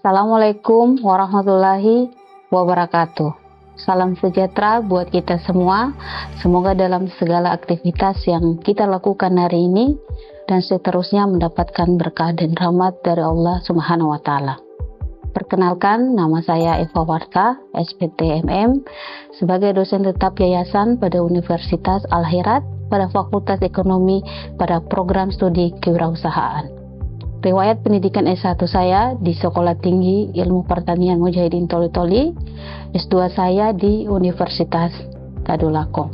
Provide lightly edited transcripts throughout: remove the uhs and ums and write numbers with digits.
Assalamualaikum warahmatullahi wabarakatuh. Salam sejahtera buat kita semua. Semoga dalam segala aktivitas yang kita lakukan hari ini dan seterusnya mendapatkan berkah dan rahmat dari Allah Subhanahu wa taala. Perkenalkan, nama saya Eva Warta, SPT MM, sebagai dosen tetap yayasan pada Universitas Al-Hirat pada Fakultas Ekonomi pada program studi kewirausahaan. Riwayat pendidikan S1 saya di Sekolah Tinggi Ilmu Pertanian Mujahidin Toli-Toli, S2 saya di Universitas Tadulako.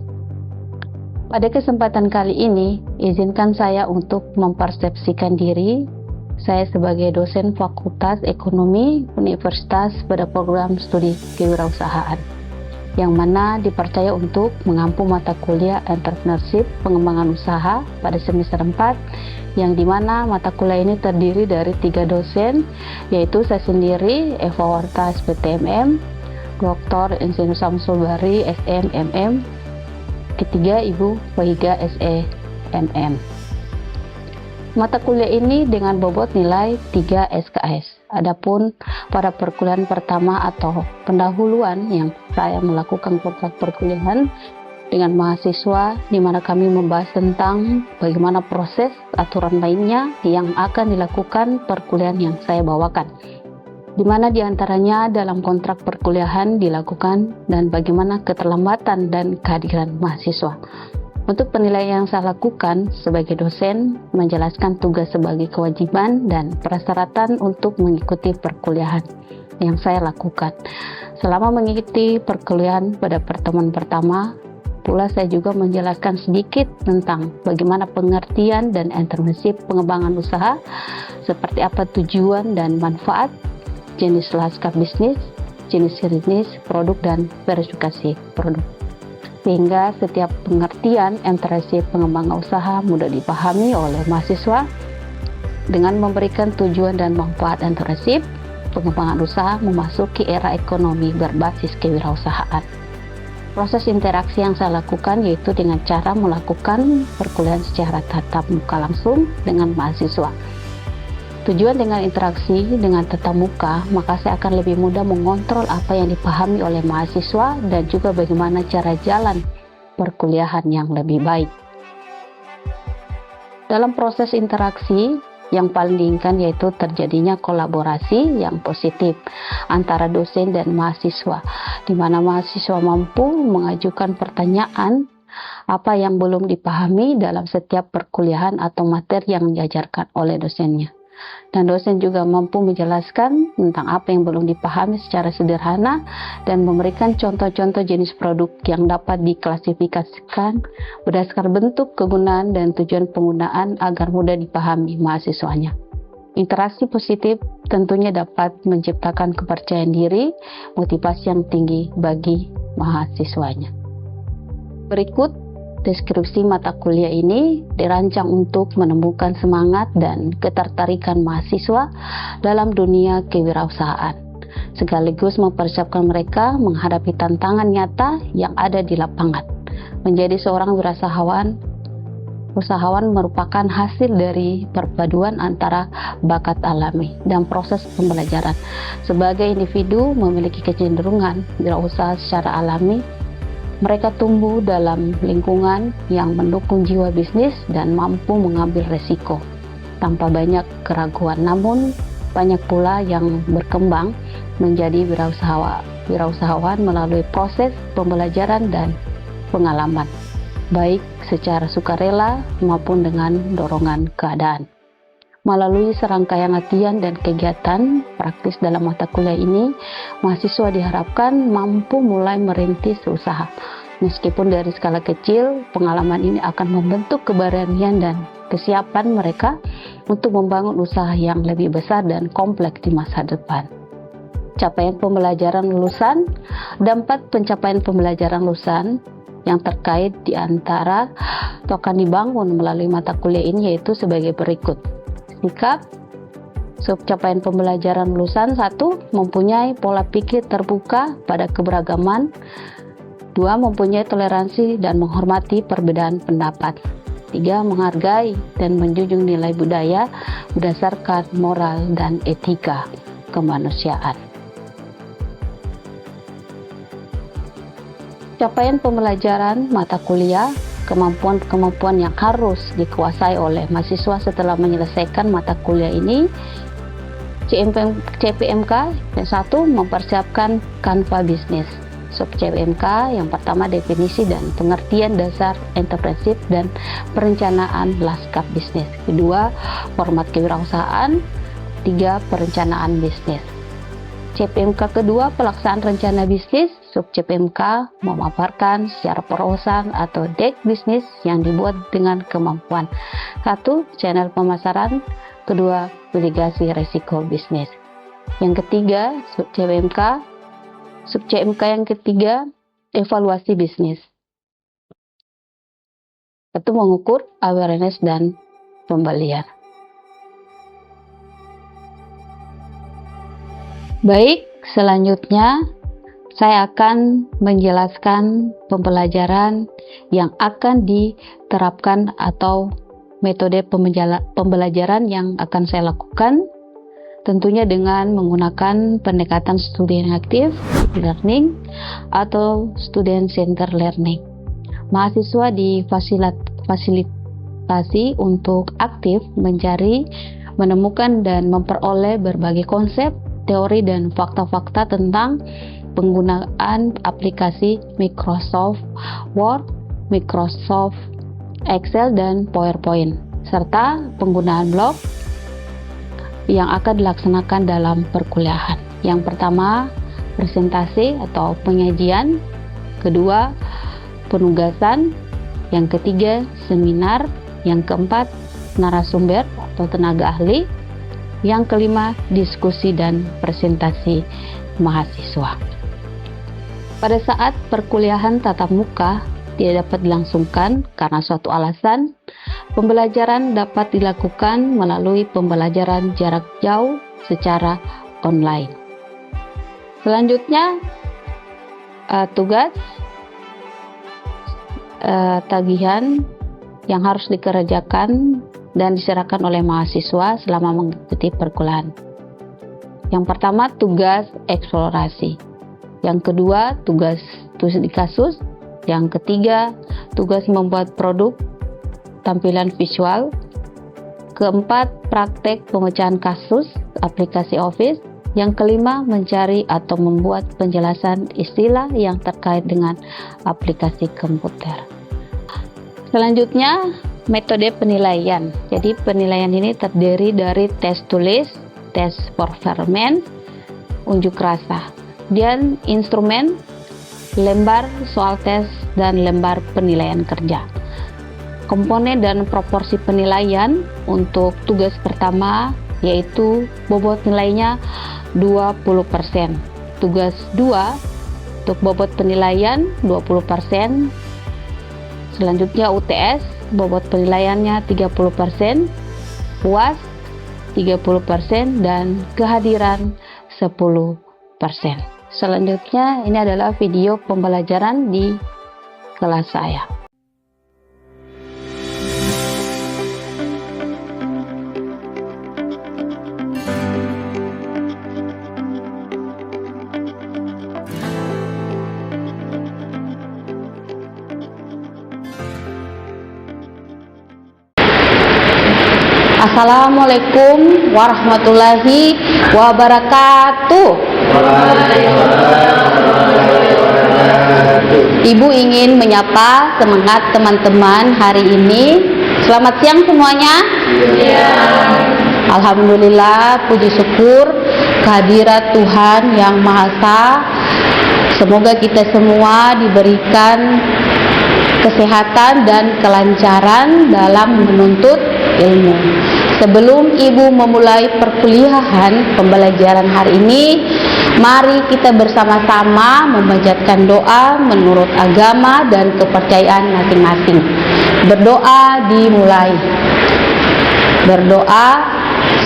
Pada kesempatan kali ini, izinkan saya untuk mempersepsikan diri saya sebagai dosen Fakultas Ekonomi Universitas pada program studi kewirausahaan, yang mana dipercaya untuk mengampu mata kuliah Entrepreneurship Pengembangan Usaha pada semester 4, yang dimana mata kuliah ini terdiri dari 3 dosen, yaitu saya sendiri, Eva Warta SPTMM, Dr. Insinyur Samsul Bahri SMMM, ketiga Ibu Wahiga SEMM. Mata kuliah ini dengan bobot nilai 3 SKS. Adapun pada perkuliahan pertama atau pendahuluan yang saya melakukan kontrak perkuliahan dengan mahasiswa, di mana kami membahas tentang bagaimana proses aturan lainnya yang akan dilakukan perkuliahan yang saya bawakan, di mana diantaranya dalam kontrak perkuliahan dilakukan dan bagaimana keterlambatan dan kehadiran mahasiswa. Untuk penilaian yang saya lakukan sebagai dosen, menjelaskan tugas sebagai kewajiban dan persyaratan untuk mengikuti perkuliahan yang saya lakukan. Selama mengikuti perkuliahan pada pertemuan pertama, pula saya juga menjelaskan sedikit tentang bagaimana pengertian dan entrepreneurship pengembangan usaha, seperti apa tujuan dan manfaat, jenis lanskap bisnis, jenis produk, dan verifikasi produk. Sehingga setiap pengertian entrepreneurship pengembangan usaha mudah dipahami oleh mahasiswa dengan memberikan tujuan dan manfaat entrepreneurship pengembangan usaha memasuki era ekonomi berbasis kewirausahaan. Proses interaksi yang saya lakukan yaitu dengan cara melakukan perkuliahan secara tatap muka langsung dengan mahasiswa. Tujuan dengan interaksi dengan tatap muka, maka saya akan lebih mudah mengontrol apa yang dipahami oleh mahasiswa dan juga bagaimana cara jalan perkuliahan yang lebih baik. Dalam proses interaksi, yang paling diinginkan yaitu terjadinya kolaborasi yang positif antara dosen dan mahasiswa, di mana mahasiswa mampu mengajukan pertanyaan apa yang belum dipahami dalam setiap perkuliahan atau materi yang diajarkan oleh dosennya. Dan dosen juga mampu menjelaskan tentang apa yang belum dipahami secara sederhana dan memberikan contoh-contoh jenis produk yang dapat diklasifikasikan berdasarkan bentuk, kegunaan, dan tujuan penggunaan agar mudah dipahami mahasiswanya. Interaksi positif tentunya dapat menciptakan kepercayaan diri, motivasi yang tinggi bagi mahasiswanya. Berikut deskripsi mata kuliah ini dirancang untuk menemukan semangat dan ketertarikan mahasiswa dalam dunia kewirausahaan, sekaligus mempersiapkan mereka menghadapi tantangan nyata yang ada di lapangan. Menjadi seorang usahawan merupakan hasil dari perpaduan antara bakat alami dan proses pembelajaran. Sebagai individu memiliki kecenderungan wirausaha secara alami, mereka tumbuh dalam lingkungan yang mendukung jiwa bisnis dan mampu mengambil resiko tanpa banyak keraguan. Namun, banyak pula yang berkembang menjadi wirausahawan melalui proses pembelajaran dan pengalaman, baik secara sukarela maupun dengan dorongan keadaan. Melalui serangkaian latihan dan kegiatan praktis dalam mata kuliah ini, mahasiswa diharapkan mampu mulai merintis usaha. Meskipun dari skala kecil, pengalaman ini akan membentuk keberanian dan kesiapan mereka untuk membangun usaha yang lebih besar dan kompleks di masa depan. Capaian pembelajaran lulusan, dampak pencapaian pembelajaran lulusan yang terkait di antara atau akan dibangun melalui mata kuliah ini yaitu sebagai berikut. Sikap, capaian pembelajaran lulusan: 1. Mempunyai pola pikir terbuka pada keberagaman. 2. Mempunyai toleransi dan menghormati perbedaan pendapat. 3. Menghargai dan menjunjung nilai budaya berdasarkan moral dan etika. kemanusiaan. Capaian pembelajaran mata kuliah, kemampuan-kemampuan yang harus dikuasai oleh mahasiswa setelah menyelesaikan mata kuliah ini. CPMK yang satu, mempersiapkan kanva bisnis. Sub CPMK yang pertama, definisi dan pengertian dasar entrepreneurship dan perencanaan lanskap bisnis. Kedua, format kewirausahaan. Tiga, perencanaan bisnis. CPMK kedua, pelaksanaan rencana bisnis. Sub CPMK memaparkan secara perusahaan atau deck bisnis yang dibuat dengan kemampuan. Satu, channel pemasaran. Kedua, mitigasi risiko bisnis. Yang ketiga, sub CPMK yang ketiga, evaluasi bisnis. Itu mengukur awareness dan pembelian. Baik, selanjutnya saya akan menjelaskan pembelajaran yang akan diterapkan atau metode pembelajaran yang akan saya lakukan, tentunya dengan menggunakan pendekatan student active learning atau student center learning. Mahasiswa difasilitasi untuk aktif mencari, menemukan dan memperoleh berbagai konsep, teori dan fakta-fakta tentang penggunaan aplikasi Microsoft Word, Microsoft Excel dan PowerPoint, serta penggunaan blog yang akan dilaksanakan dalam perkuliahan. Yang pertama, presentasi atau penyajian. Kedua, penugasan. Yang ketiga, seminar. Yang keempat, narasumber atau tenaga ahli. Yang kelima, diskusi dan presentasi mahasiswa. Pada saat perkuliahan tatap muka tidak dapat dilangsungkan karena suatu alasan, pembelajaran dapat dilakukan melalui pembelajaran jarak jauh secara online. Selanjutnya, tugas tagihan yang harus dikerjakan dan diserahkan oleh mahasiswa selama mengikuti perkuliahan. Yang pertama, tugas eksplorasi. Yang kedua, tugas studi kasus. Yang ketiga, tugas membuat produk tampilan visual. Keempat, praktek pemecahan kasus aplikasi Office. Yang kelima, mencari atau membuat penjelasan istilah yang terkait dengan aplikasi komputer. Selanjutnya, metode penilaian. Jadi penilaian ini terdiri dari tes tulis, tes performance, unjuk rasa, dan instrumen, lembar soal tes, dan lembar penilaian kerja. Komponen dan proporsi penilaian untuk tugas pertama yaitu bobot nilainya 20%. Tugas 2 untuk bobot penilaian 20%. Selanjutnya UTS, bobot penilaiannya 30%, UAS 30%, dan kehadiran 10%. Selanjutnya, ini adalah video pembelajaran di kelas saya. Assalamualaikum warahmatullahi wabarakatuh. Ibu ingin menyapa semangat teman-teman hari ini. Selamat siang semuanya. Alhamdulillah, puji syukur kehadirat Tuhan Yang Maha Esa. Semoga kita semua diberikan kesehatan dan kelancaran dalam menuntut ilmu. Sebelum Ibu memulai perkuliahan pembelajaran hari ini, mari kita bersama-sama memanjatkan doa menurut agama dan kepercayaan masing-masing. Berdoa dimulai, berdoa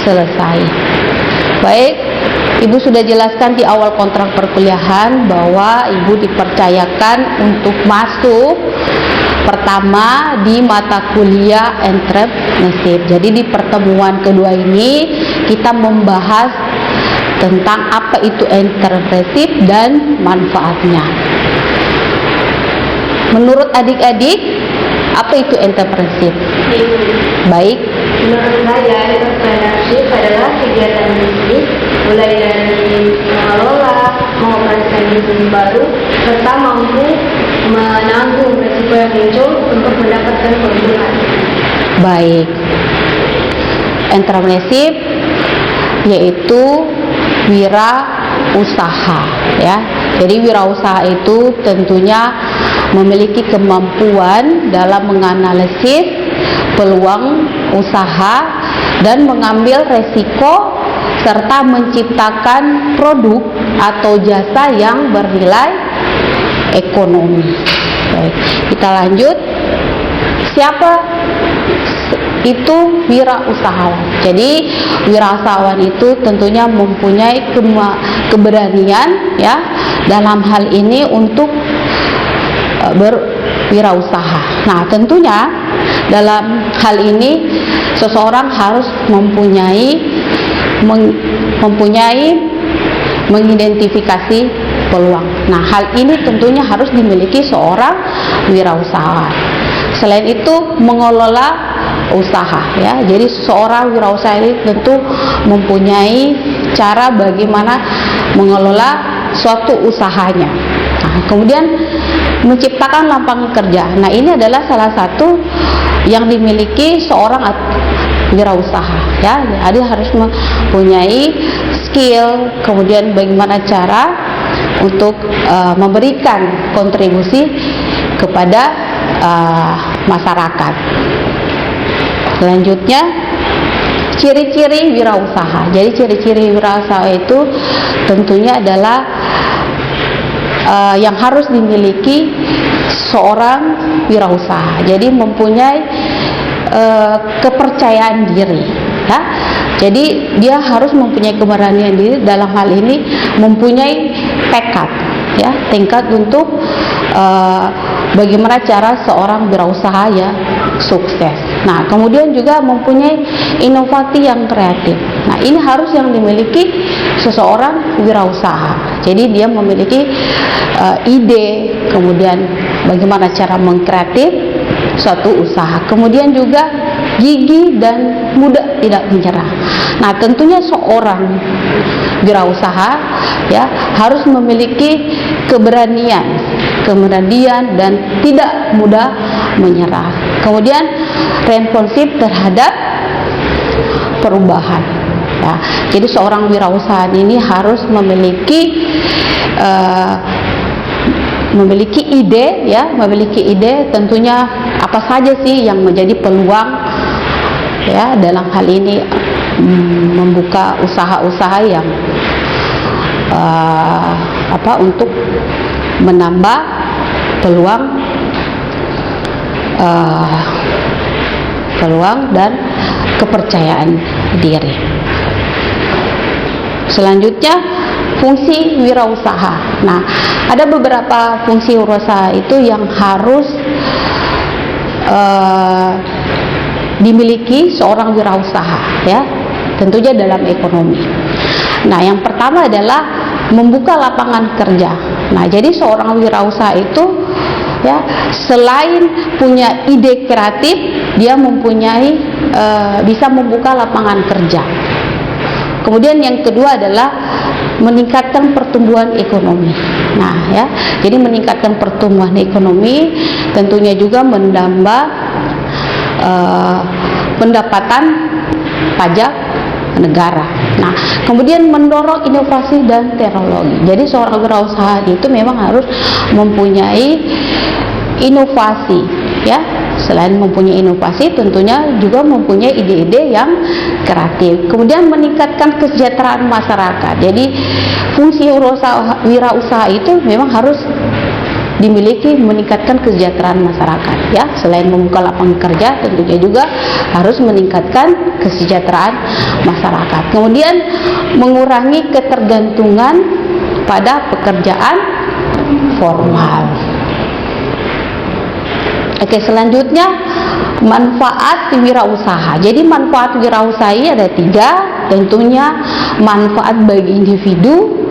selesai. Baik, Ibu sudah jelaskan di awal kontrak perkuliahan bahwa Ibu dipercayakan untuk masuk pertama di mata kuliah entrepreneurship. Jadi di pertemuan kedua ini kita membahas tentang apa itu entrepreneurship dan manfaatnya. Menurut adik-adik, apa itu entrepreneurship? Baik. Menurut saya, entrepreneurship adalah kegiatan bisnis mulai dari mengelola, mengoperasikan bisnis baru, serta mampu menanggung risiko yang muncul untuk mendapatkan keuntungan. Baik. Entrepreneurship yaitu wirausaha, ya. Jadi wirausaha itu tentunya memiliki kemampuan dalam menganalisis peluang usaha dan mengambil resiko serta menciptakan produk atau jasa yang bernilai ekonomi. Baik, kita lanjut. Siapa itu wirausahawan? Jadi wirausahawan itu tentunya mempunyai keberanian, ya, dalam hal ini untuk berwirausaha. Nah, tentunya dalam hal ini seseorang harus mempunyai mengidentifikasi peluang. Nah, hal ini tentunya harus dimiliki seorang wirausahawan. Selain itu, mengelola usaha, ya. Jadi seorang wirausaha ini tentu mempunyai cara bagaimana mengelola suatu usahanya. Nah, kemudian menciptakan lapangan kerja. Nah, ini adalah salah satu yang dimiliki seorang wirausaha, ya. Jadi harus mempunyai skill, kemudian bagaimana cara untuk memberikan kontribusi kepada masyarakat. Selanjutnya, ciri-ciri wirausaha. Jadi ciri-ciri wirausaha itu tentunya adalah yang harus dimiliki seorang wirausaha. Jadi mempunyai kepercayaan diri, ya. Jadi dia harus mempunyai keberanian diri, dalam hal ini mempunyai tekad, ya, tekad untuk bagaimana cara seorang wirausaha ya sukses. Nah, kemudian juga mempunyai inovasi yang kreatif. Nah, ini harus yang dimiliki seseorang wirausaha. Jadi dia memiliki ide, kemudian bagaimana cara mengkreatif suatu usaha. Kemudian juga gigih dan mudah tidak menyerah. Nah, tentunya seorang wirausaha, ya, harus memiliki keberanian dan tidak mudah menyerah. Kemudian responsif terhadap perubahan, ya. Jadi seorang wirausaha ini harus memiliki ide, ya, memiliki ide tentunya apa saja sih yang menjadi peluang, ya, dalam hal ini membuka usaha-usaha yang untuk menambah peluang dan kepercayaan diri. Selanjutnya, fungsi wirausaha. Nah, ada beberapa fungsi wirausaha itu yang harus dimiliki seorang wirausaha, ya, tentunya dalam ekonomi. Nah, yang pertama adalah membuka lapangan kerja. Nah, jadi seorang wirausaha itu, ya, selain punya ide kreatif, dia mempunyai bisa membuka lapangan kerja. Kemudian yang kedua adalah meningkatkan pertumbuhan ekonomi. Nah, ya, jadi meningkatkan pertumbuhan ekonomi tentunya juga menambah pendapatan pajak negara. Nah, kemudian mendorong inovasi dan teknologi. Jadi seorang wirausaha itu memang harus mempunyai inovasi, ya. Selain mempunyai inovasi, tentunya juga mempunyai ide-ide yang kreatif. Kemudian meningkatkan kesejahteraan masyarakat. Jadi fungsi wirausaha itu memang harus dimiliki meningkatkan kesejahteraan masyarakat, ya. Selain membuka lapangan kerja, tentunya juga harus meningkatkan kesejahteraan masyarakat. Kemudian mengurangi ketergantungan pada pekerjaan formal. Oke, selanjutnya manfaat wirausaha. Jadi manfaat wirausaha ini ada 3, tentunya manfaat bagi individu,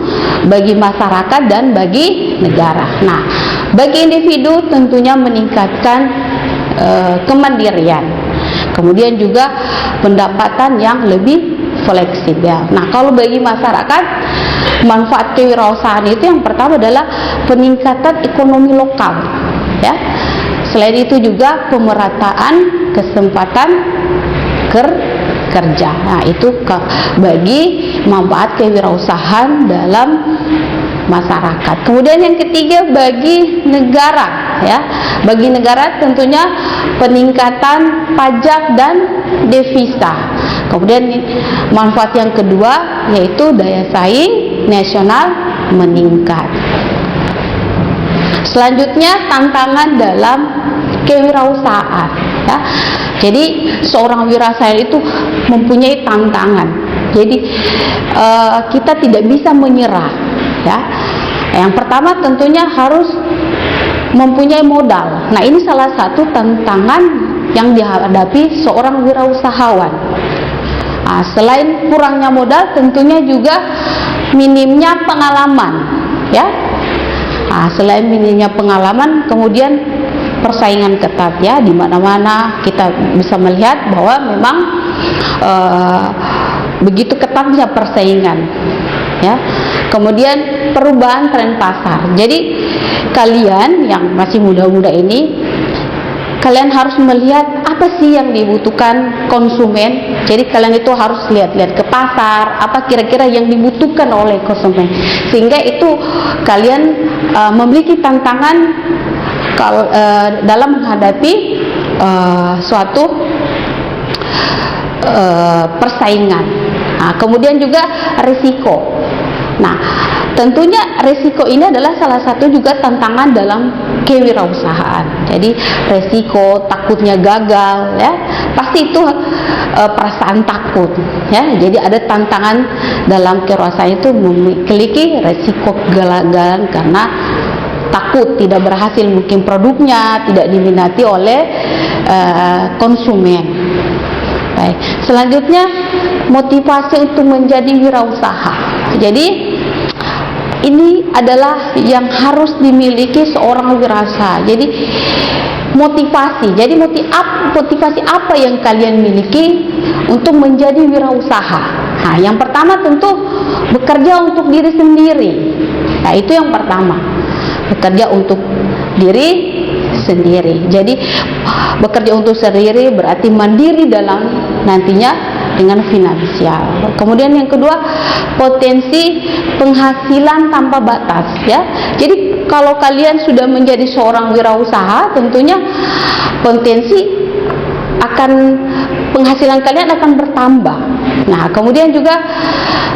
bagi masyarakat, dan bagi negara. Nah, bagi individu tentunya meningkatkan kemandirian, kemudian juga pendapatan yang lebih fleksibel. Nah, kalau bagi masyarakat, manfaat kewirausahaan itu yang pertama adalah peningkatan ekonomi lokal, ya. Selain itu juga pemerataan kesempatan kerja. Nah, itu bagi manfaat kewirausahaan dalam masyarakat. Kemudian yang ketiga bagi negara, ya. Bagi negara tentunya peningkatan pajak dan devisa. Kemudian manfaat yang kedua yaitu daya saing nasional meningkat. Selanjutnya tantangan dalam kewirausahaan, ya. Jadi seorang wirausaha itu mempunyai tantangan. Jadi kita tidak bisa menyerah, ya. Yang pertama tentunya harus mempunyai modal. Nah, ini salah satu tantangan yang dihadapi seorang wirausahawan. Nah, selain kurangnya modal, tentunya juga minimnya pengalaman, ya. Nah, selain minimnya pengalaman, kemudian persaingan ketat, ya. Di mana-mana kita bisa melihat bahwa memang begitu ketatnya persaingan, ya. Kemudian perubahan tren pasar. Jadi kalian yang masih muda-muda ini, kalian harus melihat apa sih yang dibutuhkan konsumen. Jadi kalian itu harus lihat-lihat ke pasar, apa kira-kira yang dibutuhkan oleh konsumen, sehingga itu kalian memiliki tantangan dalam menghadapi suatu persaingan. Nah, kemudian juga risiko. Nah, tentunya risiko ini adalah salah satu juga tantangan dalam kewirausahaan. Jadi risiko, takutnya gagal, ya, pasti itu perasaan takut, ya. Jadi ada tantangan dalam kewirausahaan itu memiliki risiko kegagalan karena takut tidak berhasil, mungkin produknya tidak diminati oleh konsumen. Baik, selanjutnya motivasi untuk menjadi wirausaha. Jadi ini adalah yang harus dimiliki seorang wirausaha. Jadi motivasi. Jadi motivasi apa yang kalian miliki untuk menjadi wirausaha? Nah, yang pertama tentu bekerja untuk diri sendiri. Nah, itu yang pertama. Bekerja untuk diri sendiri. Jadi bekerja untuk sendiri berarti mandiri dalam nantinya dengan finansial. Kemudian yang kedua, potensi penghasilan tanpa batas, ya. Jadi kalau kalian sudah menjadi seorang wirausaha, tentunya potensi akan penghasilan kalian akan bertambah. Nah, kemudian juga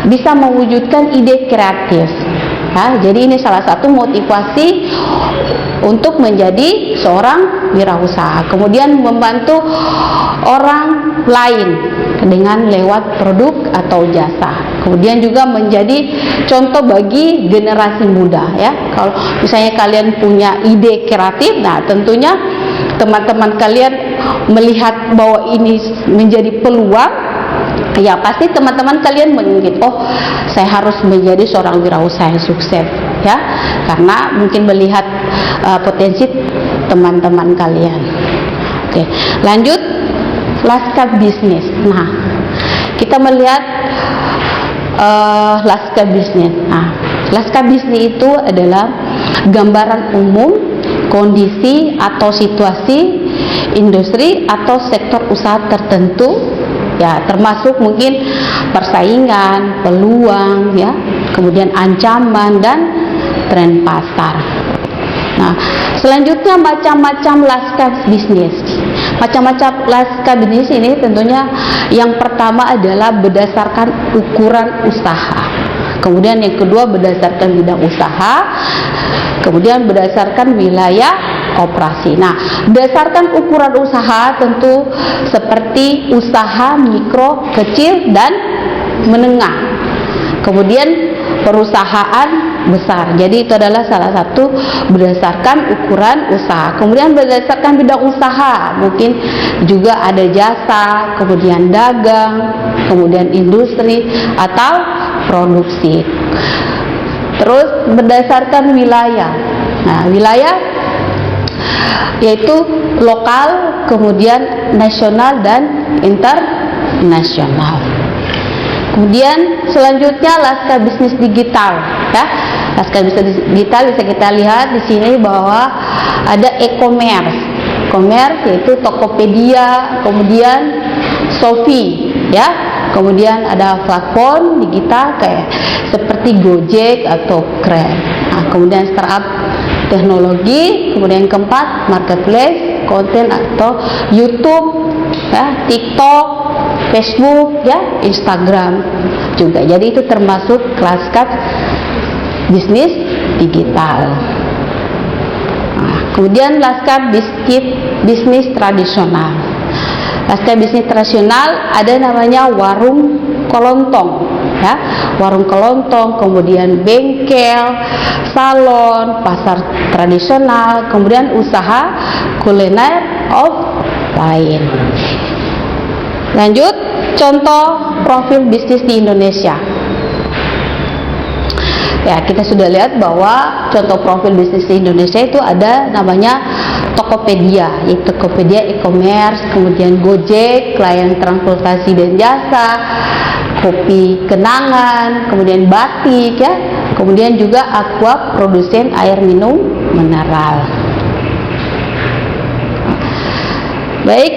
bisa mewujudkan ide kreatif. Nah, jadi ini salah satu motivasi untuk menjadi seorang wirausaha. Kemudian membantu orang lain dengan lewat produk atau jasa. Kemudian juga menjadi contoh bagi generasi muda, ya. Kalau misalnya kalian punya ide kreatif, nah tentunya teman-teman kalian melihat bahwa ini menjadi peluang, ya pasti teman-teman kalian mengingat, oh saya harus menjadi seorang wirausaha yang sukses, ya, karena mungkin melihat potensi teman-teman kalian. Oke, lanjut, laskar bisnis. Nah, kita melihat laskar bisnis. Nah, laskar bisnis itu adalah gambaran umum kondisi atau situasi industri atau sektor usaha tertentu, ya, termasuk mungkin persaingan, peluang, ya, kemudian ancaman dan tren pasar. Nah, selanjutnya macam-macam laskar bisnis. Macam-macam laskar bisnis ini tentunya yang pertama adalah berdasarkan ukuran usaha. Kemudian yang kedua berdasarkan bidang usaha. Kemudian berdasarkan wilayah operasi. Nah, berdasarkan ukuran usaha tentu seperti usaha mikro, kecil dan menengah. Kemudian perusahaan besar. Jadi itu adalah salah satu berdasarkan ukuran usaha. Kemudian berdasarkan bidang usaha, mungkin juga ada jasa, kemudian dagang, kemudian industri atau produksi. Terus berdasarkan wilayah. Nah, wilayah yaitu lokal, kemudian nasional dan internasional. Kemudian selanjutnya Laskar Bisnis Digital, ya. Laskar Bisnis Digital bisa kita lihat di sini bahwa ada e-commerce. E-commerce yaitu Tokopedia, kemudian Shopee, ya. Kemudian ada platform digital kayak seperti Gojek atau Grab. Nah, kemudian startup teknologi, kemudian yang keempat marketplace, konten atau YouTube, ya, TikTok, Facebook, ya, Instagram juga. Jadi itu termasuk Laskar Bisnis Digital. Nah, kemudian Laskar Bisnis Tradisional. Laskar Bisnis Tradisional ada namanya warung kelontong, ya, warung kelontong, kemudian bengkel, salon, pasar tradisional, kemudian usaha kuliner offline. Lanjut, contoh profil bisnis di Indonesia. Ya, kita sudah lihat bahwa contoh profil bisnis di Indonesia itu ada namanya Tokopedia, yaitu Tokopedia e-commerce, kemudian Gojek, layanan transportasi dan jasa, kopi kenangan, kemudian batik, ya, kemudian juga Aqua, produsen air minum mineral. Baik,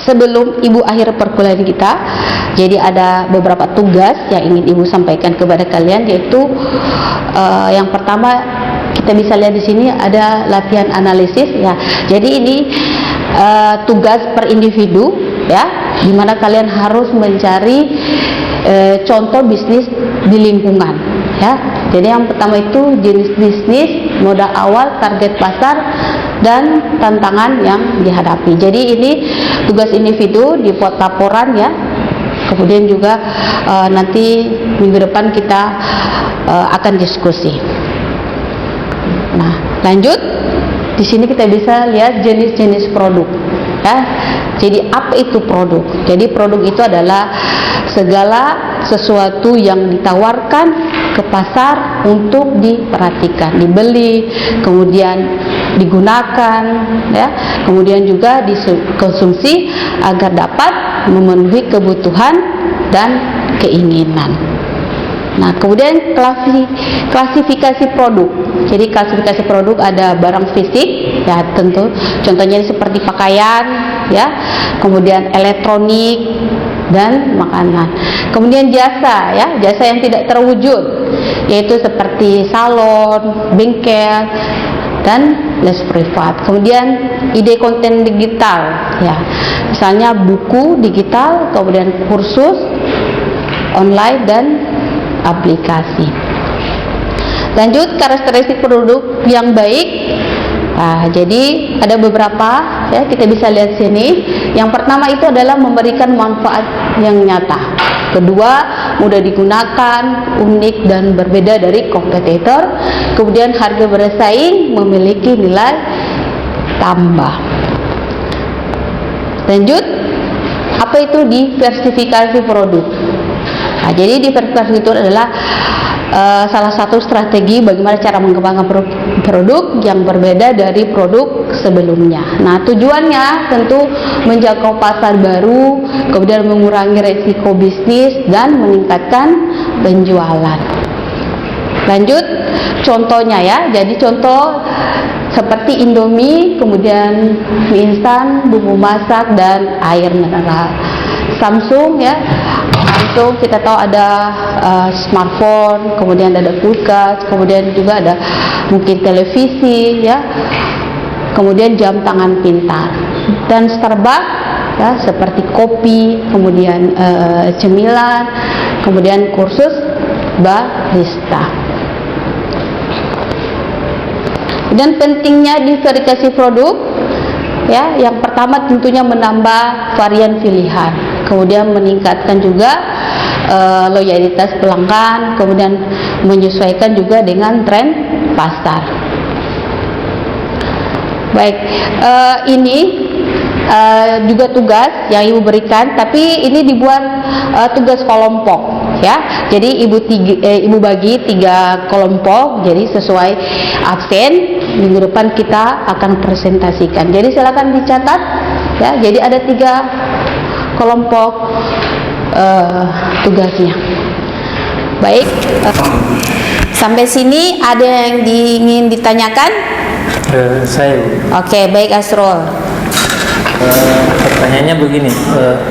sebelum Ibu akhir perkuliahan kita, jadi ada beberapa tugas yang ingin Ibu sampaikan kepada kalian, yaitu yang pertama kita bisa lihat di sini ada latihan analisis, ya. Jadi ini tugas per individu, ya, di mana kalian harus mencari contoh bisnis di lingkungan, ya. Jadi yang pertama itu jenis bisnis, modal awal, target pasar, dan tantangan yang dihadapi. Jadi ini tugas individu, dibuat laporan, ya. Kemudian juga nanti minggu depan kita akan diskusi. Nah, lanjut. Di sini kita bisa lihat jenis-jenis produk, ya. Jadi apa itu produk? Jadi produk itu adalah segala sesuatu yang ditawarkan ke pasar untuk diperhatikan, dibeli, kemudian digunakan, ya, kemudian juga dikonsumsi agar dapat memenuhi kebutuhan dan keinginan. Nah, kemudian klasifikasi produk. Jadi klasifikasi produk ada barang fisik, ya, tentu contohnya seperti pakaian, ya, kemudian elektronik dan makanan. Kemudian jasa, ya, jasa yang tidak terwujud, yaitu seperti salon, bengkel, dan les privat. Kemudian ide konten digital, ya, misalnya buku digital, kemudian kursus online dan aplikasi. Lanjut, karakteristik produk yang baik. Nah, jadi ada beberapa, ya, kita bisa lihat sini. Yang pertama itu adalah memberikan manfaat yang nyata. Kedua, mudah digunakan, unik dan berbeda dari kompetitor. Kemudian harga bersaing, memiliki nilai tambah. Lanjut, apa itu diversifikasi produk? Nah, jadi diversifikasi itu adalah salah satu strategi bagaimana cara mengembangkan produk yang berbeda dari produk sebelumnya. Nah, tujuannya tentu menjangkau pasar baru, kemudian mengurangi resiko bisnis dan meningkatkan penjualan. Lanjut, contohnya, ya. Jadi contoh seperti Indomie, kemudian mie instan, bumbu masak, dan air mineral. Samsung, ya, Samsung kita tahu ada smartphone, kemudian ada kulkas, kemudian juga ada mungkin televisi, ya, kemudian jam tangan pintar. Dan Starbucks, ya, seperti kopi, kemudian cemilan, kemudian kursus barista. Dan pentingnya diversifikasi produk, ya, yang pertama tentunya menambah varian pilihan, kemudian meningkatkan juga loyalitas pelanggan, kemudian menyesuaikan juga dengan tren pasar. Baik, ini juga tugas yang Ibu berikan, tapi ini dibuat tugas kelompok ya. Jadi Ibu bagi 3 kelompok, jadi sesuai absen. Minggu depan kita akan presentasikan. Jadi silakan dicatat ya. Jadi ada 3 kelompok tugasnya. Baik, sampai sini ada yang ingin ditanyakan? Saya. Oke, baik Asrul. Pertanyaannya begini,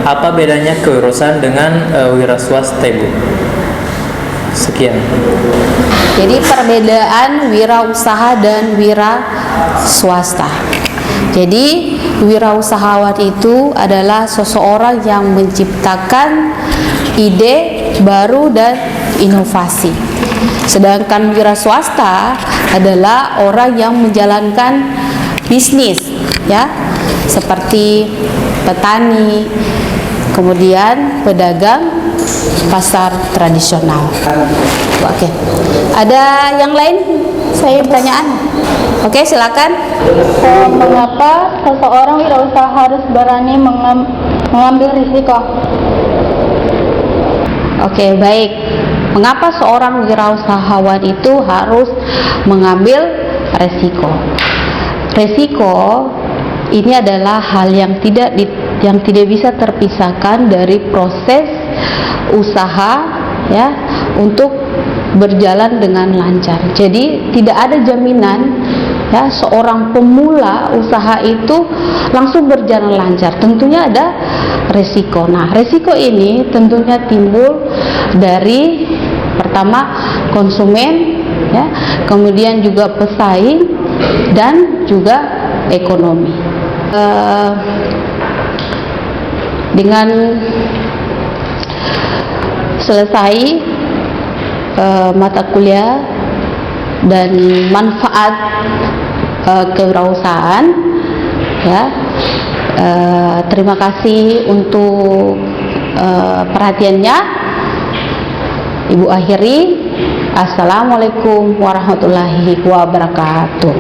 apa bedanya kewirausahaan dengan wira swasta, Ibu? Sekian. Jadi perbedaan wirausaha dan wira swasta. Jadi wirausahawan itu adalah seseorang yang menciptakan ide baru dan inovasi. Sedangkan wira swasta adalah orang yang menjalankan bisnis ya, seperti petani, kemudian pedagang pasar tradisional. Oke. Ada yang lain? Saya pertanyaan. Oke, silakan. Mengapa seseorang wirausaha harus berani mengambil risiko? Oke, baik. Mengapa seorang wirausahawan itu harus mengambil resiko? Resiko ini adalah hal yang tidak bisa terpisahkan dari proses usaha ya, untuk berjalan dengan lancar. Jadi tidak ada jaminan ya seorang pemula usaha itu langsung berjalan lancar. Tentunya ada resiko. Nah, resiko ini tentunya timbul dari pertama konsumen ya, kemudian juga pesaing dan juga ekonomi. Dengan selesai mata kuliah dan manfaat kewirausahaan ya, terima kasih untuk perhatiannya. Ibu akhiri, assalamualaikum warahmatullahi wabarakatuh.